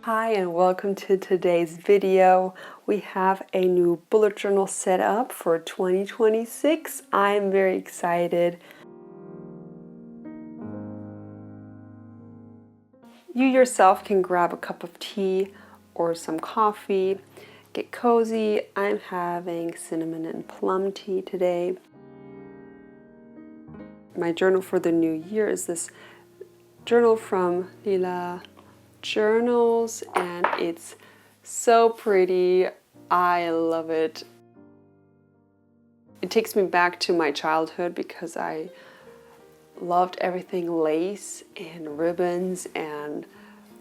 Hi and welcome to today's video. We have a new bullet journal set up for 2026. I'm very excited. You yourself can grab a cup of tea or some coffee, get cozy. I'm having cinnamon and plum tea today. My journal for the new year is this journal from Lila Journals, and it's so pretty. I love it. It takes me back to my childhood because I loved everything lace and ribbons and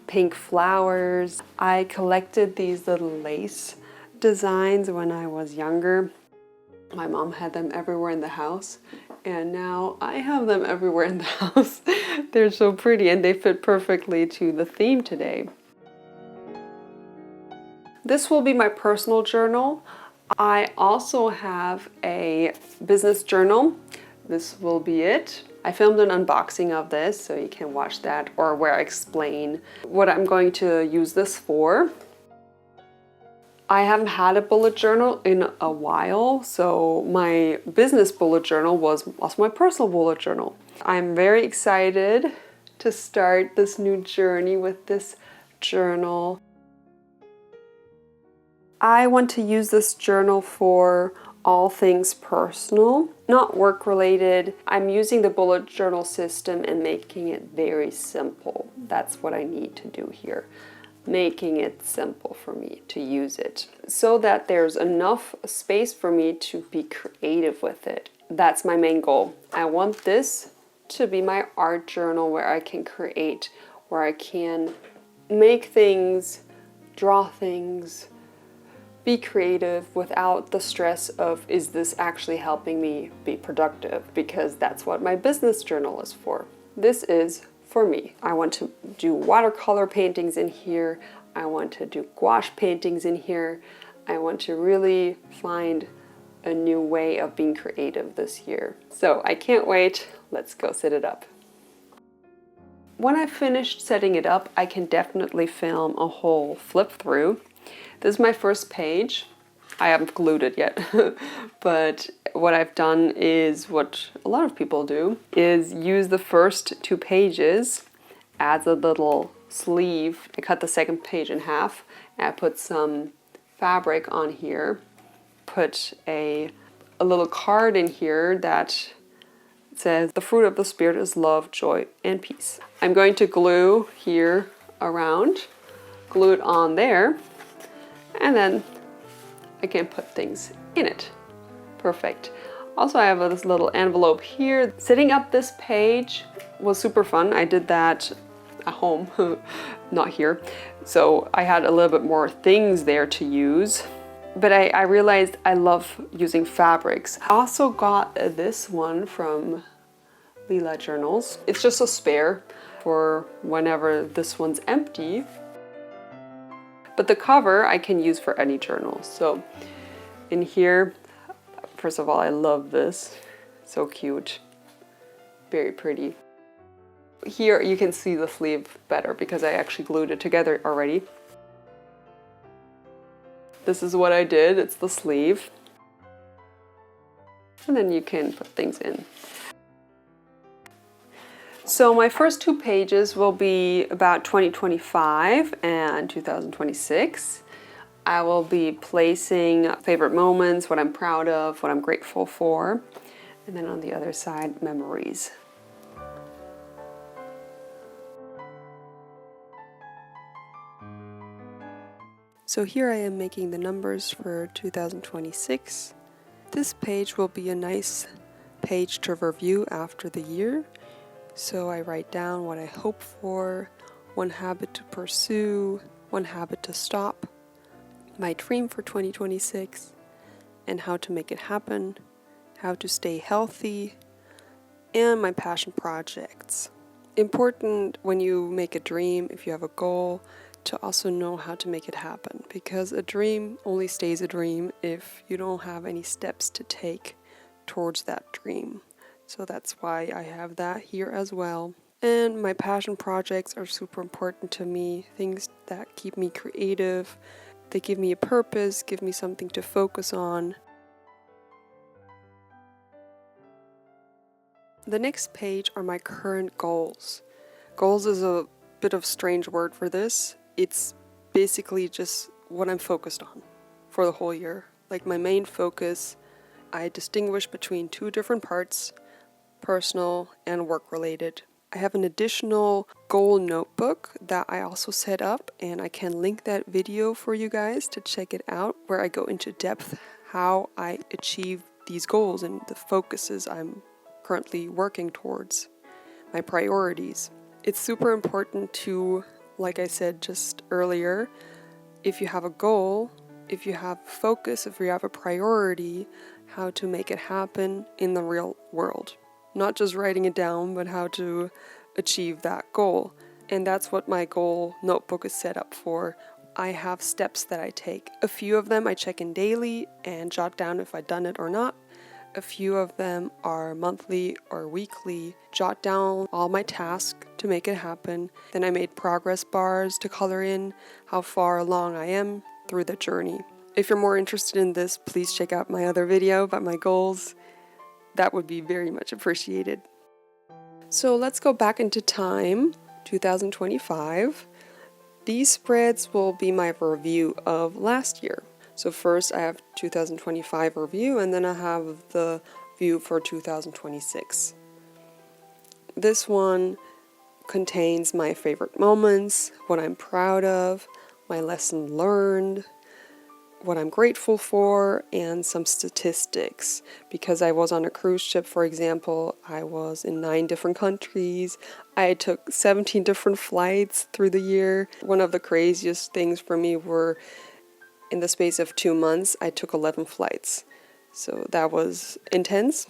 pink flowers. I collected these little lace designs when I was younger. My mom had them everywhere in the house, and now I have them everywhere in the house. They're so pretty and they fit perfectly to the theme today. This will be my personal journal. I also have a business journal. This will be it. I filmed an unboxing of this, so you can watch that, or where I explain what I'm going to use this for. I haven't had a bullet journal in a while, so my business bullet journal was also my personal bullet journal. I'm very excited to start this new journey with this journal. I want to use this journal for all things personal, not work related. I'm using the bullet journal system and making it very simple. That's what I need to do here. Making it simple for me to use it so that there's enough space for me to be creative with it. That's my main goal. I want this to be my art journal where I can create, where I can make things, draw things, be creative without the stress of, is this actually helping me be productive? Because that's what my business journal is for. This is for me. I want to do watercolor paintings in here. I want to do gouache paintings in here. I want to really find a new way of being creative this year. So I can't wait. Let's go set it up. When I finished setting it up, I can definitely film a whole flip through. This is my first page. I haven't glued it yet, but what I've done is what a lot of people do, is use the first 2 pages as a little sleeve. I cut the second page in half, and I put some fabric on here, put a little card in here that says, the fruit of the Spirit is love, joy, and peace. I'm going to glue here around, glue it on there, and then I can put things in it. Perfect. Also, I have this little envelope here. Setting up this page was super fun. I did that at home, not here. So I had a little bit more things there to use. But I realized I love using fabrics. I also got this one from Lila Journals. It's just a spare for whenever this one's empty. But the cover I can use for any journal. So in here, first of all, I love this. So cute. Very pretty. Here you can see the sleeve better because I actually glued it together already. This is what I did. It's the sleeve. And then you can put things in. So my first 2 pages will be about 2025 and 2026. I will be placing favorite moments, what I'm proud of, what I'm grateful for, and then on the other side, memories. So here I am making the numbers for 2026. This page will be a nice page to review after the year. So I write down what I hope for, 1 habit to pursue, 1 habit to stop, my dream for 2026, and how to make it happen, how to stay healthy, and my passion projects. Important when you make a dream, if you have a goal, to also know how to make it happen, because a dream only stays a dream if you don't have any steps to take towards that dream. So that's why I have that here as well. And my passion projects are super important to me, things that keep me creative. They give me a purpose, give me something to focus on. The next page are my current goals. Goals is a bit of a strange word for this. It's basically just what I'm focused on for the whole year. Like my main focus, I distinguish between two different parts, personal and work related. I have an additional goal notebook that I also set up, and I can link that video for you guys to check it out, where I go into depth how I achieve these goals and the focuses I'm currently working towards, my priorities. It's super important to, like I said just earlier, if you have a goal, if you have focus, if you have a priority, how to make it happen in the real world. Not just writing it down, but how to achieve that goal. And that's what my goal notebook is set up for. I have steps that I take. A few of them I check in daily and jot down if I've done it or not. A few of them are monthly or weekly. Jot down all my tasks to make it happen. Then I made progress bars to color in how far along I am through the journey. If you're more interested in this, please check out my other video about my goals. That would be very much appreciated. So let's go back into time, 2025. These spreads will be my review of last year. So first I have 2025 review, and then I have the view for 2026. This one contains my favorite moments, what I'm proud of, my lesson learned, what I'm grateful for, and some statistics. Because I was on a cruise ship, for example, I was in 9 different countries. I took 17 different flights through the year. One of the craziest things for me were in the space of 2 months, I took 11 flights. So that was intense.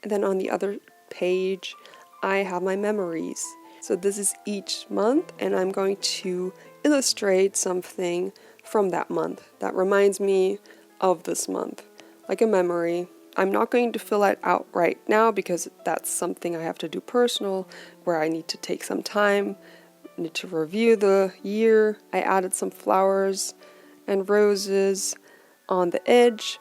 And then on the other page, I have my memories. So this is each month, and I'm going to illustrate something from that month that reminds me of this month, like a memory. I'm not going to fill it out right now because that's something I have to do personal, where I need to take some time, need to review the year. I added some flowers and roses on the edge.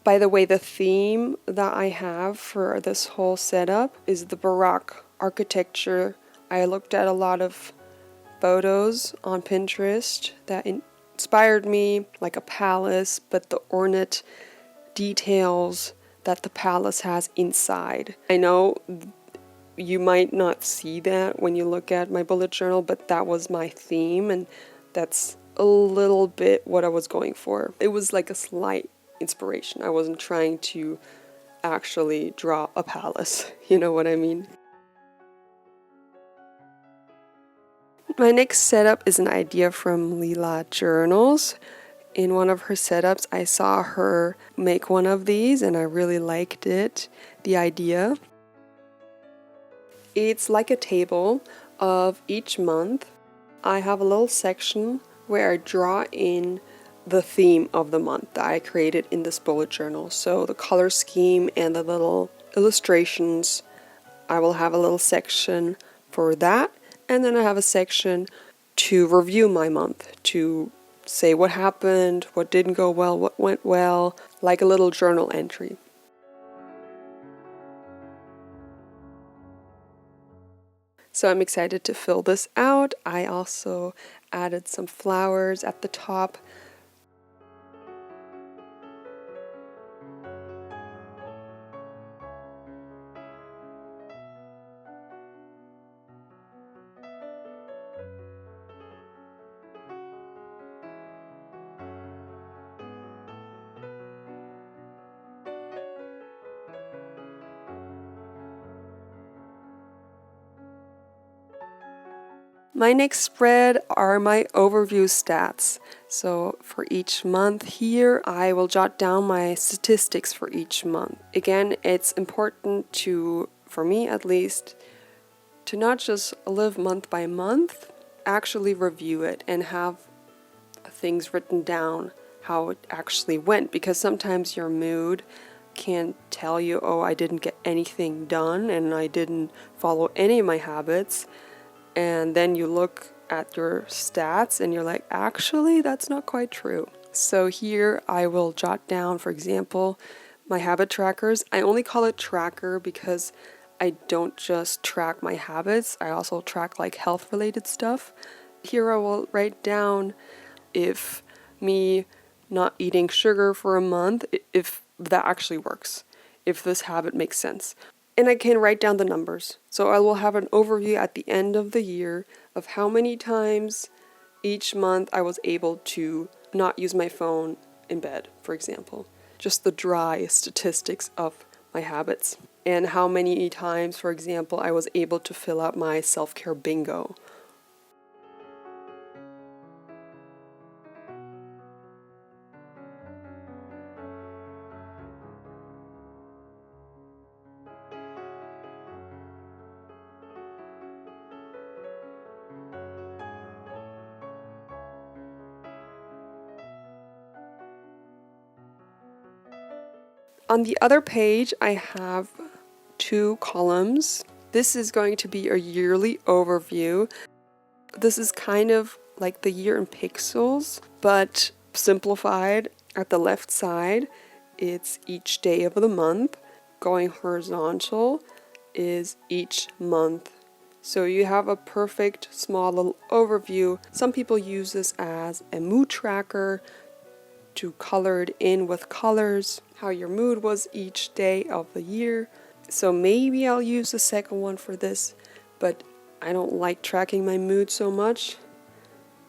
By the way, the theme that I have for this whole setup is the Baroque architecture. I looked at a lot of photos on Pinterest that inspired me, like a palace, but the ornate details that the palace has inside. I know you might not see that when you look at my bullet journal, but that was my theme, and that's a little bit what I was going for. It was like a slight inspiration. I wasn't trying to actually draw a palace, you know what I mean? My next setup is an idea from Lila Journals. In one of her setups, I saw her make one of these and I really liked it, the idea. It's like a table of each month. I have a little section where I draw in the theme of the month that I created in this bullet journal. So the color scheme and the little illustrations, I will have a little section for that. And then I have a section to review my month, to say what happened, what didn't go well, what went well, like a little journal entry. So I'm excited to fill this out. I also added some flowers at the top. My next spread are my overview stats. So for each month here, I will jot down my statistics for each month. Again, it's important to, for me at least, to not just live month by month, actually review it and have things written down how it actually went, because sometimes your mood can tell you, oh, I didn't get anything done and I didn't follow any of my habits. And then you look at your stats and you're like, actually, that's not quite true. So here I will jot down, for example, my habit trackers. I only call it tracker because I don't just track my habits, I also track like health related stuff. Here I will write down if me not eating sugar for a month, if that actually works, if this habit makes sense. And I can write down the numbers. So I will have an overview at the end of the year of how many times each month I was able to not use my phone in bed, for example. Just the dry statistics of my habits. And how many times, for example, I was able to fill out my self-care bingo. On the other page, I have 2 columns. This is going to be a yearly overview. This is kind of like the year in pixels, but simplified. At the left side, it's each day of the month. Going horizontal is each month. So you have a perfect small little overview. Some people use this as a mood tracker to color it in with colors, how your mood was each day of the year. So maybe I'll use the second one for this, but I don't like tracking my mood so much,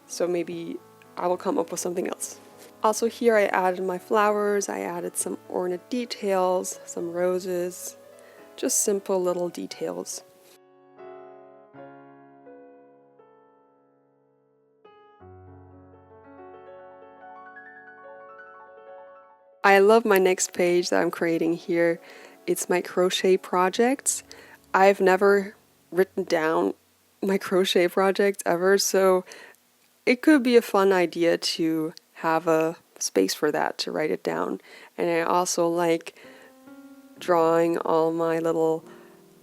so maybe I will come up with something else. Also here I added my flowers, I added some ornate details, some roses, just simple little details. I love my next page that I'm creating here. It's my crochet projects. I've never written down my crochet projects ever, so it could be a fun idea to have a space for that, to write it down. And I also like drawing all my little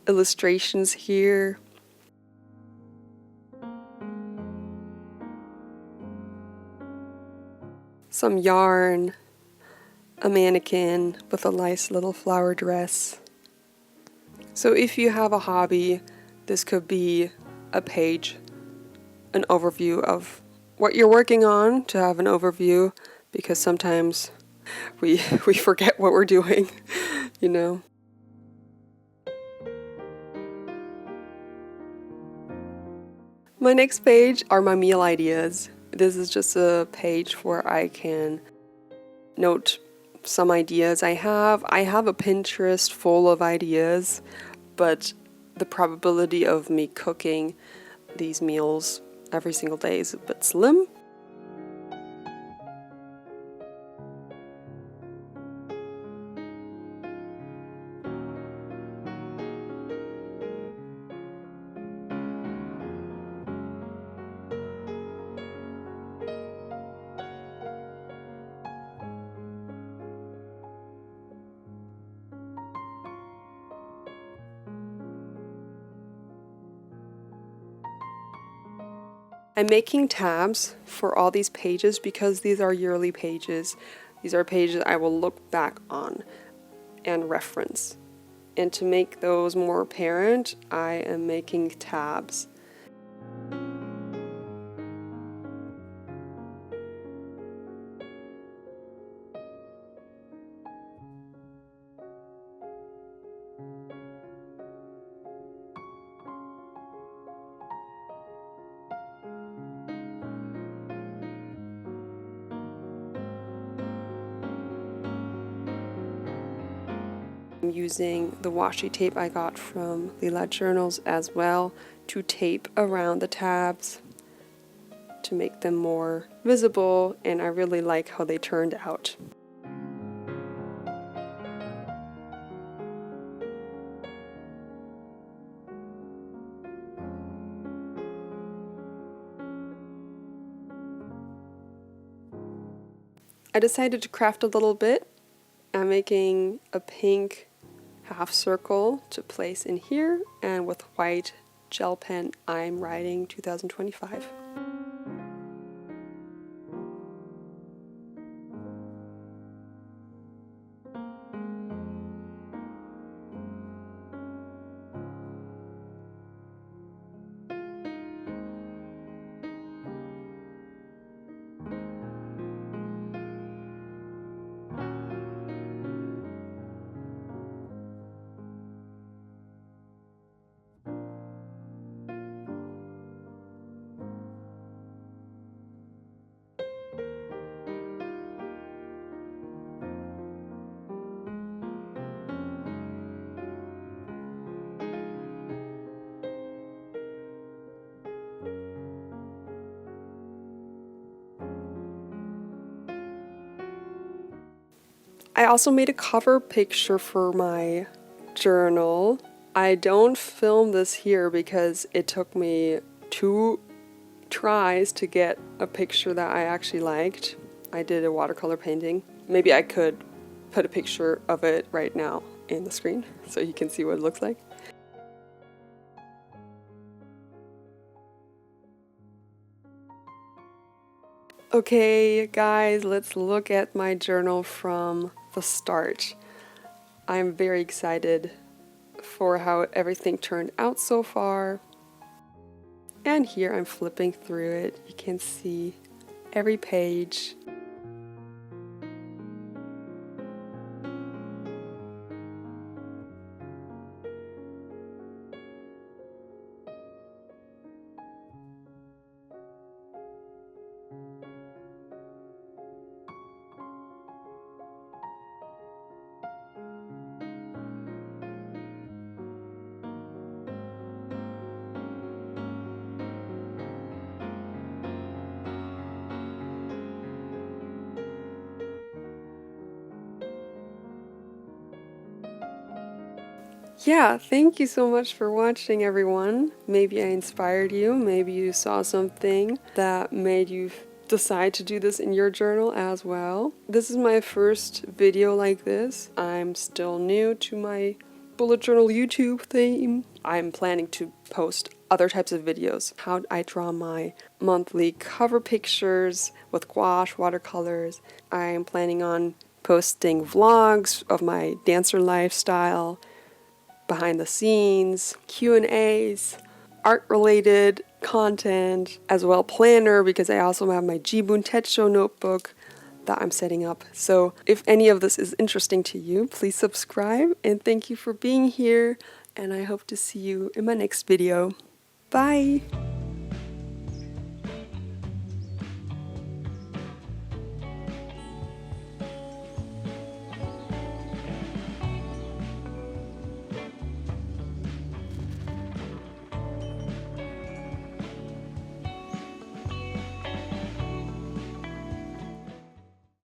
illustrations here. Some yarn, a mannequin with a nice little flower dress. So if you have a hobby, this could be a page, an overview of what you're working on, to have an overview, because sometimes we forget what we're doing, you know. My next page are my meal ideas. This is just a page where I can note some ideas I have. I have a Pinterest full of ideas, but the probability of me cooking these meals every single day is a bit slim. I'm making tabs for all these pages because these are yearly pages. These are pages I will look back on and reference. And to make those more apparent, I am making tabs. I'm using the washi tape I got from Lila Journals as well to tape around the tabs to make them more visible, and I really like how they turned out. I decided to craft a little bit. I'm making a pink half circle to place in here, and with white gel pen I'm writing 2025. I also made a cover picture for my journal. I don't film this here because it took me 2 tries to get a picture that I actually liked. I did a watercolor painting. Maybe I could put a picture of it right now in the screen so you can see what it looks like. Okay guys, let's look at my journal from the start. I'm very excited for how everything turned out so far. And here I'm flipping through it. You can see every page. Yeah, thank you so much for watching, everyone. Maybe I inspired you, maybe you saw something that made you decide to do this in your journal as well. This is my first video like this. I'm still new to my bullet journal YouTube theme. I'm planning to post other types of videos. How I draw my monthly cover pictures with gouache watercolors. I'm planning on posting vlogs of my dancer lifestyle, behind the scenes, Q&As, art-related content, as well planner, because I also have my Jibun Techo notebook that I'm setting up. So if any of this is interesting to you, please subscribe, and thank you for being here, and I hope to see you in my next video. Bye!